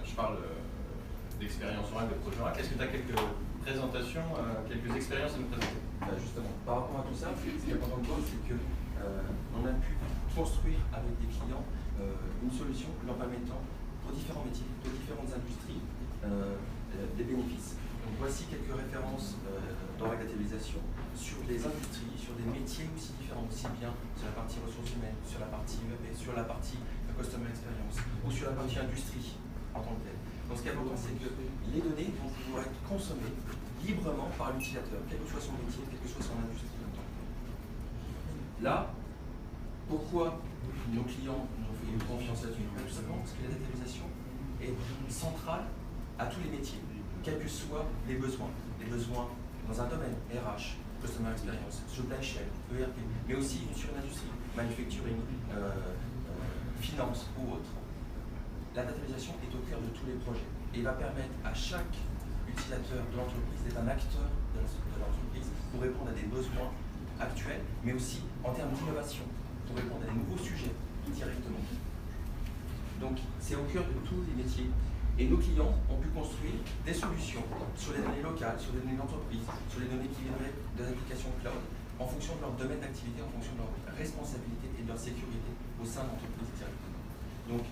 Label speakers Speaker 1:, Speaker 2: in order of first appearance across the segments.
Speaker 1: je parle d'expérience orale, de projet oral. Est-ce que tu as quelques présentations, quelques expériences à nous présenter?
Speaker 2: Justement, par rapport à tout ça, ce qui est important de voir, c'est qu'on a pu construire avec des clients une solution leur permettant, pour différents métiers, pour différentes industries, des bénéfices. Donc voici quelques références dans la labellisation sur des industries, sur des métiers aussi différents, aussi bien sur la partie ressources humaines, sur la partie web, sur la partie customer experience ou sur la partie industrie en tant que telle. Donc ce qui est important, c'est que les données vont pouvoir être consommées librement par l'utilisateur, quel que soit son métier, quelle que soit son industrie en tant que telle. Là, pourquoi nos clients nous ont fait une confiance là-dessus? Tout simplement parce que la datablisation est centrale à tous les métiers, quels que soient les besoins dans un domaine, RH, Customer Experience, Supply Chain, ERP, mais aussi sur une industrie, manufacturing, finance ou autre. La datablisation est au cœur de tous les projets et va permettre à chaque utilisateur de l'entreprise d'être un acteur de l'entreprise pour répondre à des besoins actuels, mais aussi en termes d'innovation, pour répondre à des nouveaux sujets directement. Donc c'est au cœur de tous les métiers. Et nos clients ont pu construire des solutions sur les données locales, sur les données d'entreprise, sur les données qui viendraient de l'application cloud, en fonction de leur domaine d'activité, en fonction de leur responsabilité et de leur sécurité au sein de l'entreprise directement. Donc,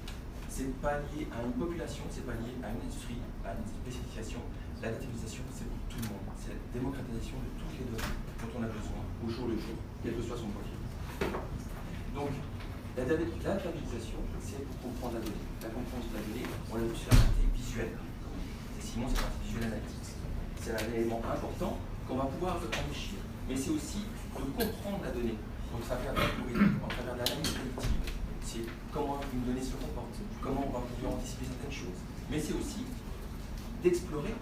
Speaker 2: c'est pas lié à une population, c'est pas lié à une industrie, à une spécification. La datablisation, c'est pour tout le monde. C'est la démocratisation de toutes les données dont on a besoin au jour le jour, quel que soit son profil. Donc, la datablisation, c'est pour comprendre la donnée. La compréhension de la donnée, on l'a vu sur la partie visuelle. Sinon, c'est la partie visuelle analytics. C'est un élément important qu'on va pouvoir enrichir. Mais c'est aussi de comprendre la donnée au travers de l'algorithme, au travers de l'analyse prédictive. C'est comment une donnée se comporte, comment on va pouvoir anticiper certaines choses. Mais c'est aussi d'explorer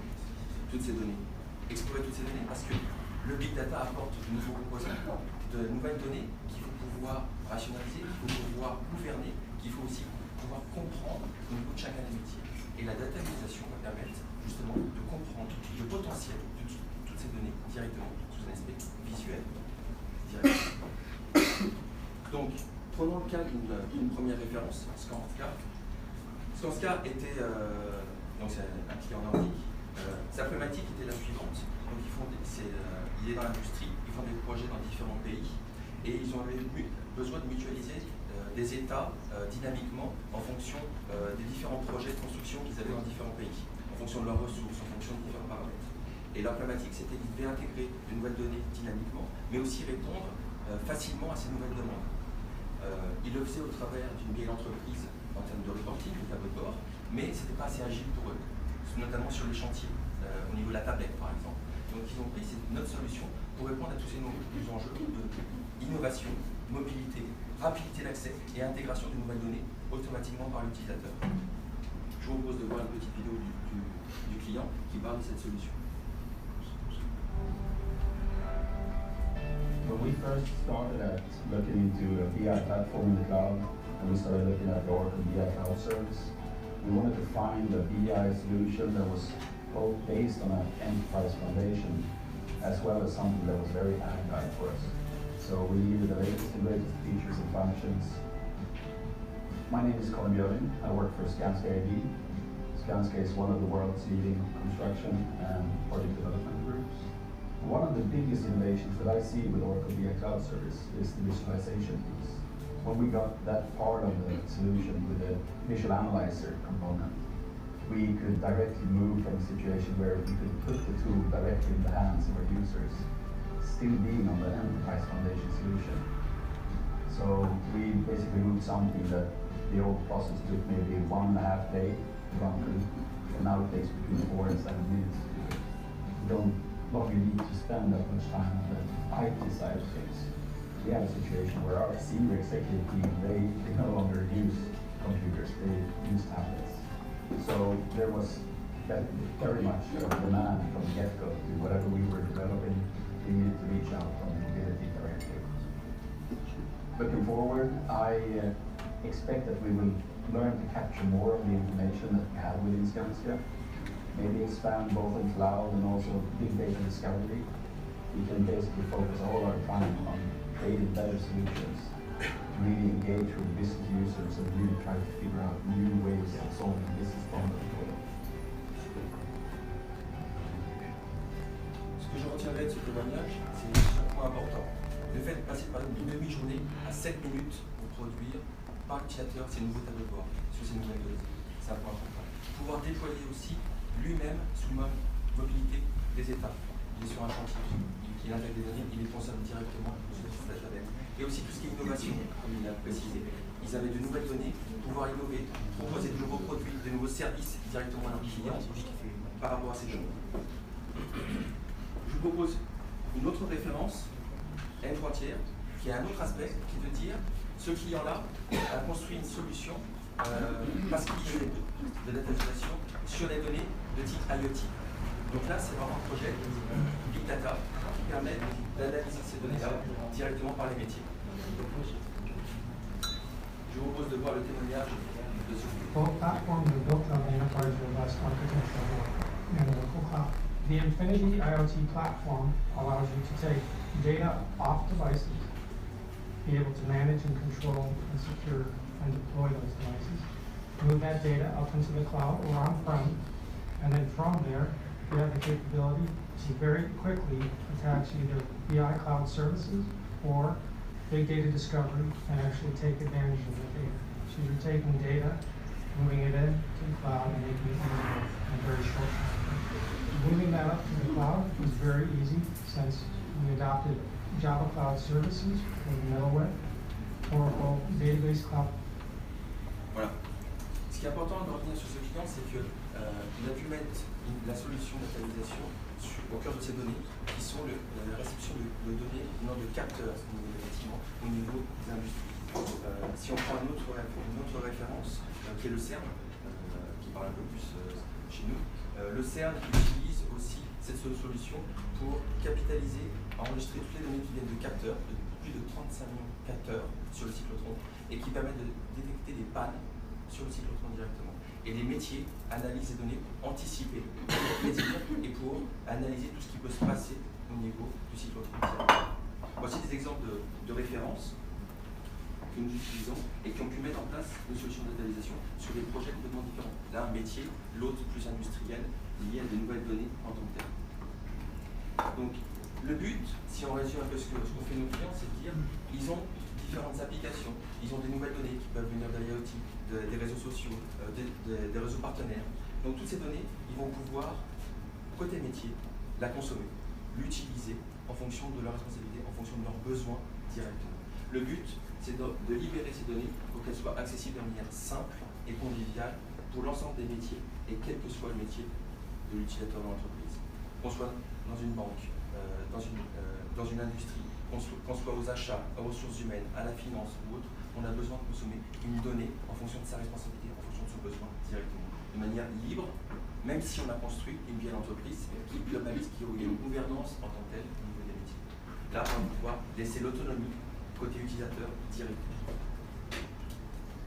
Speaker 2: toutes ces données. Explorer toutes ces données parce que le big data apporte de nouveaux composants, de nouvelles données qu'il faut pouvoir rationaliser, qu'il faut pouvoir gouverner, qu'il faut aussi pouvoir comprendre au niveau de chacun des métiers. Et la datablisation va permettre justement de comprendre le potentiel de toutes ces données directement sous un aspect visuel. Directement. Donc, prenons le cas d'une première référence, Skanska. Skanska était donc c'est un client nordique. Sa problématique était la suivante. Donc il est dans l'industrie, ils font des projets dans différents pays et ils ont besoin de mutualiser des états dynamiquement en fonction des différents projets de construction qu'ils avaient dans différents pays, en fonction de leurs ressources, en fonction de différents paramètres. Et leur problématique, c'était qu'ils devaient intégrer de nouvelles données dynamiquement, mais aussi répondre facilement à ces nouvelles demandes. Ils le faisaient au travers d'une vieille entreprise en termes de reporting, de tableau de bord, mais ce n'était pas assez agile pour eux, notamment sur les chantiers, au niveau de la tablette par exemple. Donc ils ont pris notre solution pour répondre à tous ces nouveaux enjeux d'innovation, mobilité, rapidité d'accès et intégration de nouvelles données automatiquement par l'utilisateur. Je vous propose de voir une petite vidéo du client qui parle de cette solution.
Speaker 3: When we first started at looking into a BI platform in the cloud, and we started looking at the Oracle BI Cloud Service, we wanted to find a BI solution that was both based on an enterprise foundation, as well as something that was very agile for us. So we needed the latest and greatest features and functions. My name is Colin Björling. I work for Skanska AB. Skanska is one of the world's leading construction and project development groups. One of the biggest innovations that I see with Oracle BI Cloud Service is the visualization piece. When we got that part of the solution with the visual analyzer component, we could directly move from a situation where we could put the tool directly in the hands of our users, still being on the enterprise foundation solution. So we basically moved something that the old process took maybe 1.5 days to run through, and now it takes between 4 and 7 minutes to do it. We don't longer need to spend that much time on the IT side of things. We have a situation where our senior executive team, they no longer use computers, they use tablets. So there was very much demand from the get-go to whatever we were developing, we needed to reach out from the mobility directive. Looking forward, I expect that we will learn to capture more of the information that we have within Skanska, maybe expand both in cloud and also big data discovery. We can basically focus all our time on creating better solutions really engage with business users and really try to figure out new ways of solving business problems.
Speaker 2: Ce que je retiendrai de ce témoignage, c'est un point important. Le fait de passer par exemple une demi-journée à 7 minutes pour produire par l'utilisateur ces nouveaux tableaux de bord sur ces nouvelles données, c'est un point important. Pouvoir déployer aussi lui-même sous mode mobilité des étapes. Il est sur un chantier, il intègre des données, il les consomme directement sur ce database. Et aussi tout ce qui est innovation, comme il l'a précisé. Ils avaient de nouvelles données, pouvoir innover, proposer de nouveaux produits, de nouveaux services directement à leurs clients par rapport à ces données. Je vous propose une autre référence, M-Frontier, qui a un autre aspect, qui est de dire ce client-là a construit une solution parce qu'il y a de datasation sur des données de type IoT. Donc là, c'est vraiment un projet Big Data qui permet d'analyser ces données-là directement par les métiers. Je vous propose de voir le témoignage de ce client.
Speaker 4: Both platforms are built on the enterprise robust architecture of analytical cloud. The Infinity IoT platform allows you to take data off devices, be able to manage and control and secure and deploy those devices, move that data up into the cloud or on-prem, and then from there, you have the capability to very quickly attach either BI cloud services or big data discovery and actually take advantage of the data. So you're taking data, moving it in to the cloud and making it usable in a very short time. Moving that up to the cloud was very easy since we adopted Java Cloud Services for the middleware, Oracle Database Cloud.
Speaker 2: Voilà. Ce qui est important de retenir sur ce client, c'est qu'il a pu mettre la solution d'actualisation au cœur de ces données, qui sont la réception de données venant de capteurs au niveau des bâtiments, au niveau des industries. Si on prend une autre référence, qui est le CERN, qui parle un peu plus chez nous, le CERN utilise aussi cette solution pour capitaliser, enregistrer toutes les données qui viennent de capteurs, de plus de 35 millions de capteurs sur le cyclotron, et qui permettent de détecter des pannes sur le cyclotron directement. Et les métiers analysent ces données pour anticiper et pour analyser tout ce qui peut se passer au niveau du cyclotron. Voici des exemples de références que nous utilisons et qui ont pu mettre en place une solution de datalisation sur des projets complètement différents. Là, un métier, l'autre plus industriel, lié à de nouvelles données en tant que telles. Donc, le but, si on résume un peu ce qu'ont fait nos clients, c'est de dire ils ont différentes applications, ils ont des nouvelles données qui peuvent venir d'IoT, des réseaux sociaux, des réseaux partenaires. Donc, toutes ces données, ils vont pouvoir, côté métier, la consommer, l'utiliser en fonction de leur responsabilité, en fonction de leurs besoins directement. Le but, c'est de libérer ces données pour qu'elles soient accessibles de manière simple et conviviale pour l'ensemble des métiers et quel que soit le métier de l'utilisateur de l'entreprise. Qu'on soit dans une banque, dans une industrie, qu'on soit aux achats, aux ressources humaines, à la finance ou autre, on a besoin de consommer une donnée en fonction de sa responsabilité, en fonction de son besoin directement, de manière libre, même si on a construit une vieille entreprise qui globalise, qui a une gouvernance en tant que telle au niveau des métiers. Là, on va pouvoir laisser l'autonomie côté utilisateur direct.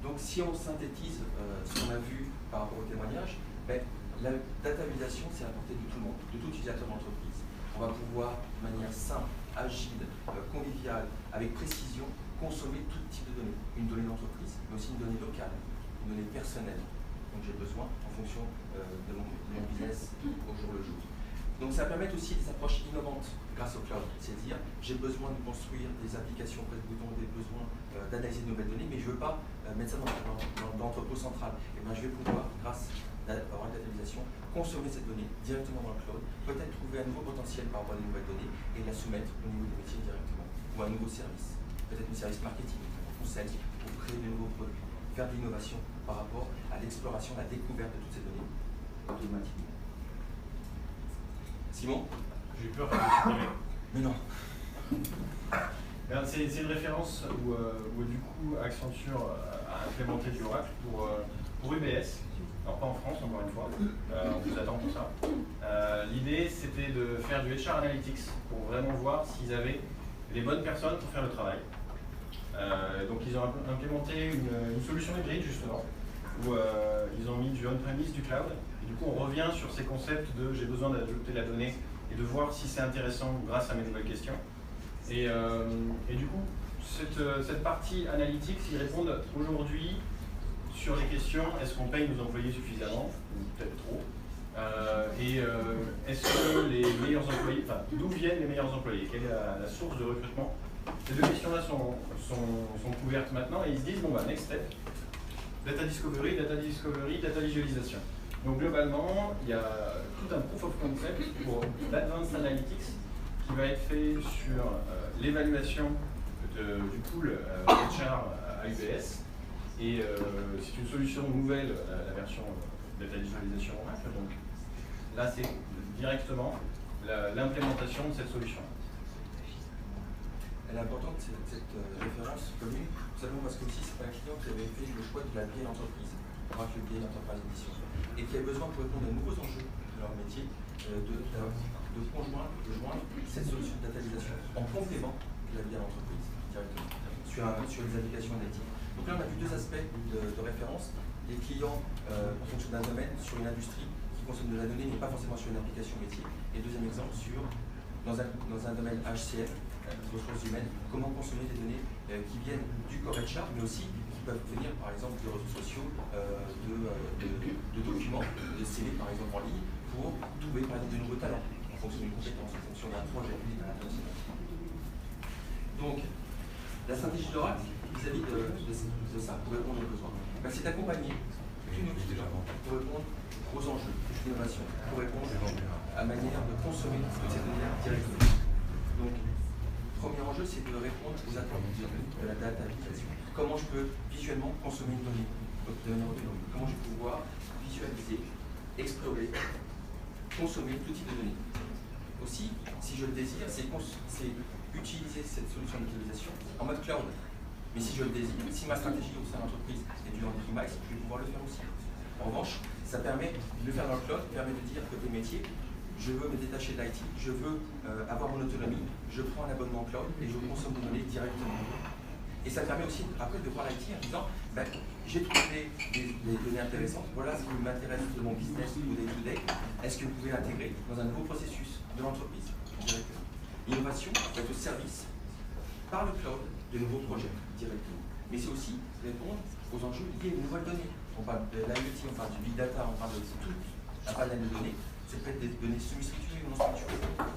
Speaker 2: Donc si on synthétise ce qu'on a vu par rapport au témoignage, ben, la databilisation c'est à la portée de tout le monde, de tout utilisateur d'entreprise. On va pouvoir de manière simple, agile, conviviale, avec précision, consommer tout type de données. Une donnée d'entreprise, mais aussi une donnée locale, une donnée personnelle dont j'ai besoin en fonction de mon business au jour le jour. Donc ça permet aussi des approches innovantes grâce au cloud. C'est-à-dire, j'ai besoin de construire des applications presse-bouton, des besoins d'analyser de nouvelles données, mais je ne veux pas mettre ça dans l'entrepôt central. Et bien, je vais pouvoir, grâce à la datalisation, consommer cette donnée directement dans le cloud, peut-être trouver un nouveau potentiel par rapport à des nouvelles données et la soumettre au niveau des métiers directement, ou un nouveau service, peut-être un service marketing, ou sales, pour créer de nouveaux produits, faire de l'innovation par rapport à l'exploration, à la découverte de toutes ces données automatiquement. Simon?
Speaker 1: J'ai peur de supprimer.
Speaker 2: Mais non.
Speaker 1: C'est une référence où du coup Accenture a implémenté du Oracle pour UBS. Alors pas en France encore une fois, on vous attend pour ça. L'idée c'était de faire du HR Analytics pour vraiment voir s'ils avaient les bonnes personnes pour faire le travail. Donc ils ont implémenté une solution hybride justement, où ils ont mis du on-premise, du cloud. Et du coup on revient sur ces concepts de j'ai besoin d'ajouter la donnée et de voir si c'est intéressant grâce à mes nouvelles questions. Et du coup, cette partie analytics, ils répondent aujourd'hui sur les questions est-ce qu'on paye nos employés suffisamment, ou peut-être trop, et est-ce que les meilleurs employés, enfin, d'où viennent les meilleurs employés, quelle est la source de recrutement. Ces deux questions-là sont couvertes maintenant et ils se disent bon bah next step, data discovery, data visualisation. Donc globalement, il y a tout un proof of concept pour l'advanced analytics qui va être fait sur l'évaluation du pool HR à UBS. Et c'est une solution nouvelle, la version data visualisation Oracle. Donc là, c'est directement l'implémentation de cette solution.
Speaker 2: Elle est importante, cette référence commune, tout simplement parce que aussi c'est un client qui avait fait le choix de la BI entreprise, Oracle BI Enterprise Edition, et qui avait besoin pour répondre à de nouveaux enjeux de leur métier, de joindre cette solution de datalisation en complément de la BI entreprise directement, sur les applications analytiques. Donc là on a vu deux aspects de référence, les clients en fonction d'un domaine, sur une industrie qui consomme de la donnée, mais pas forcément sur une application métier, et deuxième exemple dans un domaine HCM, ressources humaines, comment consommer des données qui viennent du core HR, mais aussi qui peuvent venir par exemple de réseaux sociaux, de documents, de CV par exemple en ligne, pour trouver par exemple de nouveaux talents, en fonction d'une compétence, en fonction d'un projet international. Donc, la stratégie d'Oracle vis-à-vis de ça, pour répondre aux besoins, c'est d'accompagner tous nos clients pour répondre aux enjeux d'innovation, pour répondre à la manière de consommer ces données directement. Donc, premier enjeu, c'est de répondre aux attentes de la data visualisation. Comment je peux visuellement consommer une donnée de manière autonome? Comment je peux pouvoir visualiser, explorer, consommer tout type de données? Aussi, si je le désire, c'est utiliser cette solution d'utilisation en mode cloud. Mais si je le désire, si ma stratégie au sein de l'entreprise est du on-premise, je vais pouvoir le faire aussi. En revanche, ça permet de le faire dans le cloud, permet de dire côté métier, je veux me détacher de l'IT, je veux avoir mon autonomie, je prends un abonnement cloud et je consomme des données directement. Et ça permet aussi après de voir l'IT en disant, j'ai trouvé des données intéressantes, voilà ce qui m'intéresse de mon business au day-to-day, est-ce que vous pouvez l'intégrer dans un nouveau processus de l'entreprise directement. L'innovation va être au service, par le cloud, de nouveaux projets directement. Mais c'est aussi répondre aux enjeux liés aux nouvelles données. On parle de l'IoT, on parle du big data, on parle de toute la panel de données. C'est peut-être des données semi-structurées ou non structurées.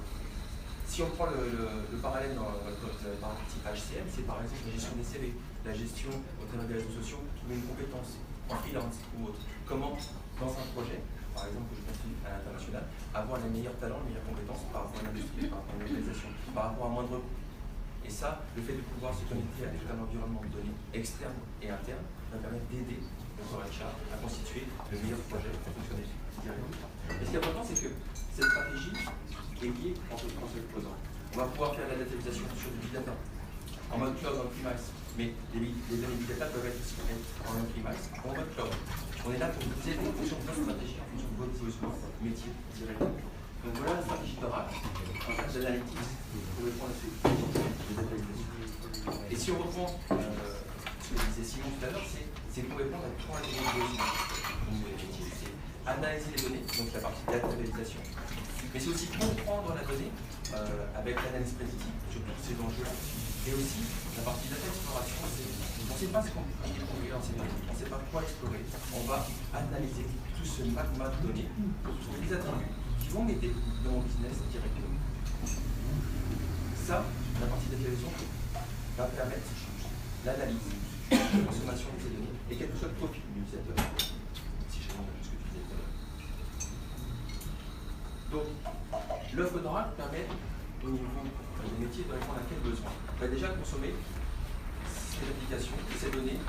Speaker 2: Si on prend le parallèle dans la partie HCM, c'est par exemple la gestion des CV, la gestion au travers des réseaux sociaux, trouver une compétence en freelance ou autre. Comment, dans un projet, par exemple que je construis à l'international, avoir les meilleurs talents, les meilleures compétences par rapport à l'industrie, par rapport à l'organisation, par rapport à moindre coût. Et ça, le fait de pouvoir se connecter à tout un environnement de données externes et internes va permettre d'aider le core HR à constituer le meilleur projet pour fonctionner directement. Et ce qui est important, c'est que cette stratégie est liée entre les composants. On va pouvoir faire la datalisation sur du big data en mode cloud on-premise, mais les données big data peuvent être aussi en on-premise ou en mode cloud. On est là pour vous aider en fonction de votre stratégie, en fonction de votre besoin, métier directement. Donc voilà la stratégie d'Oracle en termes d'analytics pour répondre à ces datalisations. Et si on reprend ce que disait Simon tout à l'heure, c'est pour répondre à trois besoins. C'est analyser les données, donc la partie datalisation, mais c'est aussi comprendre la donnée avec l'analyse prédictive sur tous ces enjeux-là. Et aussi la partie data exploration, on ne sait pas ce qu'on peut trouver dans ces données, on ne sait pas quoi explorer, on va analyser tout ce magma de données pour trouver des attributs qui vont m'aider dans mon business directement. Ça, la partie datalisation va permettre l'analyse, la consommation de ces données et quel que soit le profil de l'utilisateur. Si je demande ce que tu disais tout à l'heure. Donc, l'offre d'Oracle permet au niveau des métiers de répondre à quel besoin? Déjà consommer ces applications et ces données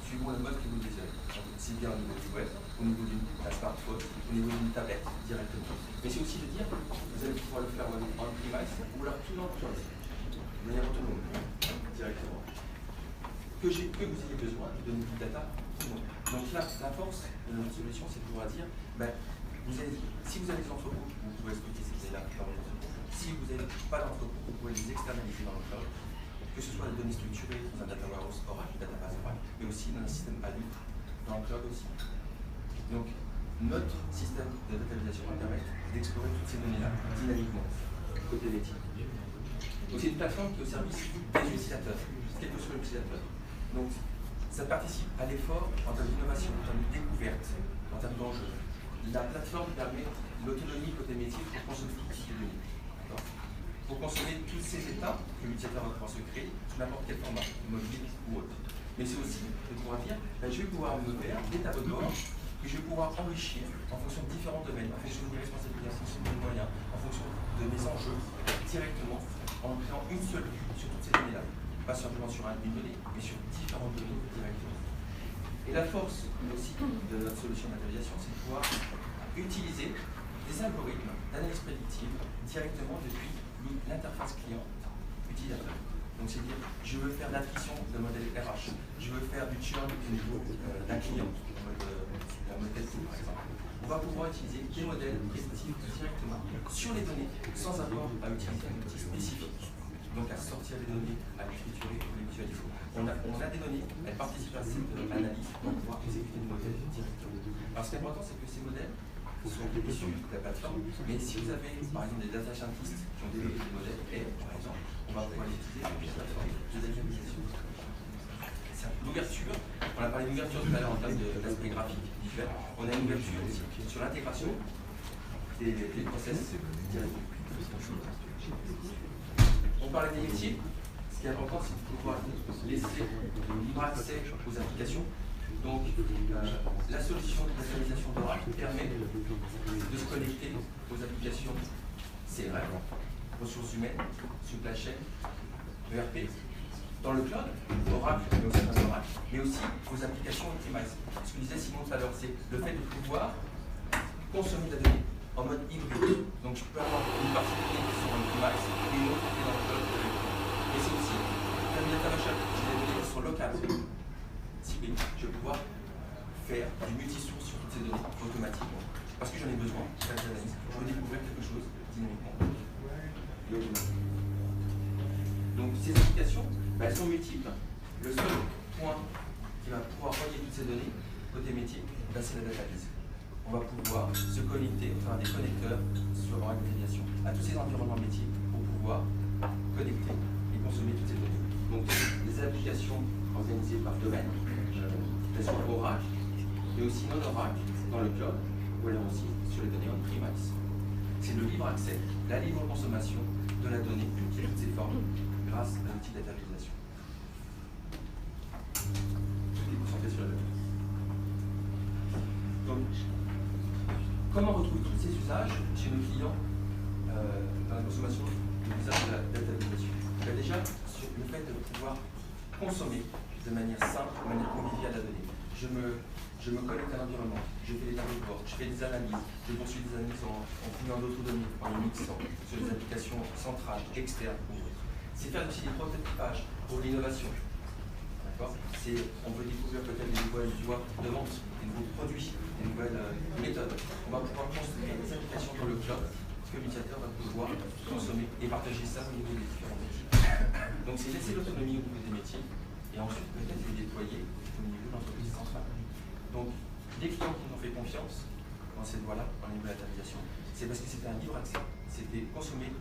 Speaker 2: suivant le mode que vous désirez. C'est bien au niveau du web, au niveau d'un smartphone, au niveau d'une tablette directement. Mais c'est aussi de dire que vous allez pouvoir le faire en on-premise ou alors tout dans le cloud, de manière autonome, directement. Que vous ayez besoin de données big data. Donc là, la force de notre solution, c'est de pouvoir dire, si vous avez des entrepôts, vous pouvez exploiter ces données-là dans vos entrepôts. Si vous n'avez pas d'entrepôt, vous pouvez les externaliser dans le cloud, que ce soit des données structurées dans un data warehouse Oracle, database Oracle, mais aussi dans un système Hadoop, dans le cloud aussi. Donc, notre système de datalisation va permettre d'explorer toutes ces données-là dynamiquement, côté métier. Donc, c'est une plateforme qui est au service des utilisateurs. quel que soit l'utilisateur. Donc, ça participe à l'effort en termes d'innovation, en termes de découverte, en termes d'enjeux. La plateforme permet l'autonomie côté métier pour consommer tout type de données. Pour consommer tous ces états que l'utilisateur va pouvoir se créer sous n'importe quel format, mobile ou autre. Mais c'est aussi de pouvoir dire, je vais pouvoir me faire des tableaux de bord que je vais pouvoir enrichir en fonction de différents domaines, en fonction de mes responsabilités, en fonction de mes moyens, en fonction de mes enjeux, directement, en créant une seule vue sur toutes ces données-là. Pas simplement sur une donnée, mais sur différentes données directement. Et la force aussi de notre solution d'intermédiation, c'est de pouvoir utiliser des algorithmes d'analyse prédictive directement depuis l'interface client-utilisateur. Donc c'est dire, je veux faire l'attrition d'un modèle RH, je veux faire du churn au niveau d'un client, un modèle tool par exemple. On va pouvoir utiliser des modèles prédictifs directement sur les données sans avoir à utiliser un outil spécifique. Donc à sortir les données, à les triturer, à les visualiser. On a des données, elles participent à cette analyse pour pouvoir exécuter le modèle directement. Alors ce qui est important, c'est que ces modèles sont issus de la plateforme, mais si vous avez par exemple des data scientists qui ont développé des modèles et par exemple, on va pouvoir les utiliser depuis la plateforme de dynamisation. L'ouverture, on a parlé d'ouverture tout à l'heure en termes d'aspect graphique visuel, on a une ouverture aussi sur l'intégration des process directement. On parlait des métiers, ce qui est important, c'est de pouvoir laisser libre accès aux applications. Donc, la solution de personnalisation d'Oracle permet de se connecter aux applications CRM, ressources humaines, supply chain, ERP, dans le cloud, Oracle, mais aussi dans Oracle, mais aussi aux applications on-premise. Ce que disait Simon tout à l'heure, c'est le fait de pouvoir consommer de la donnée en mode hybride. Donc, je peux avoir une partie de données qui sont on-premise et une autre qui est dans le cloud. Et c'est aussi, comme il y a j'ai des données qui sont locales. Ciblées, je vais pouvoir faire du multisource sur toutes ces données automatiquement. Parce que j'en ai besoin, faire des analyses, je veux découvrir quelque chose dynamiquement. Donc ces applications, elles sont multiples. Le seul point qui va pouvoir relier toutes ces données, côté métier, c'est la database. On va pouvoir se connecter, enfin des connecteurs sur Oracle Intelligation à tous ces environnements métiers pour pouvoir connecter et consommer toutes ces données. Donc des applications organisées par domaine, applications Oracle, et aussi non-Oracle dans le cloud, ou alors aussi sur les données on-premise. C'est le libre accès, la libre consommation de la donnée sous toutes ses formes grâce à l'outil de databilisation. Tout est concentré sur la donnée. Donc, comment retrouver tous ces usages chez nos clients dans la consommation de l'usage de la databilisation? Déjà, sur le fait de pouvoir consommer de manière simple, de manière conviviale la donnée. Je me connecte à l'environnement, je fais des tableaux de bord, je fais des analyses, je poursuis des analyses en cumulant d'autres données, en les mixant sur des applications centrales, externes ou autres. C'est faire aussi des prototypages pour l'innovation. On peut découvrir peut-être des nouvelles voies de vente, des nouveaux produits, des nouvelles méthodes. On va pouvoir construire des applications dans le cloud que l'utilisateur va pouvoir consommer et partager ça au niveau des différents métiers. Donc c'est laisser l'autonomie au niveau des métiers et ensuite peut-être les déployer au niveau de l'entreprise centrale. Donc les clients qui nous ont fait confiance dans cette voie-là, en niveau de la databilisation, c'est parce que c'était un libre accès, c'était consommer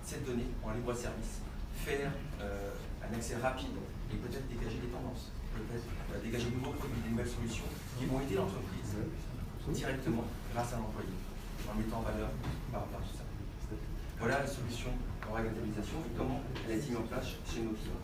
Speaker 2: cette donnée en libre service, faire un accès rapide et peut-être dégager des tendances, peut-être dégager de nouveaux produits, des nouvelles solutions qui vont aider l'entreprise directement grâce à l'employé, en mettant en valeur par rapport à tout ça. Voilà la solution en règle de databilisation et comment elle a été mise en place chez nos clients.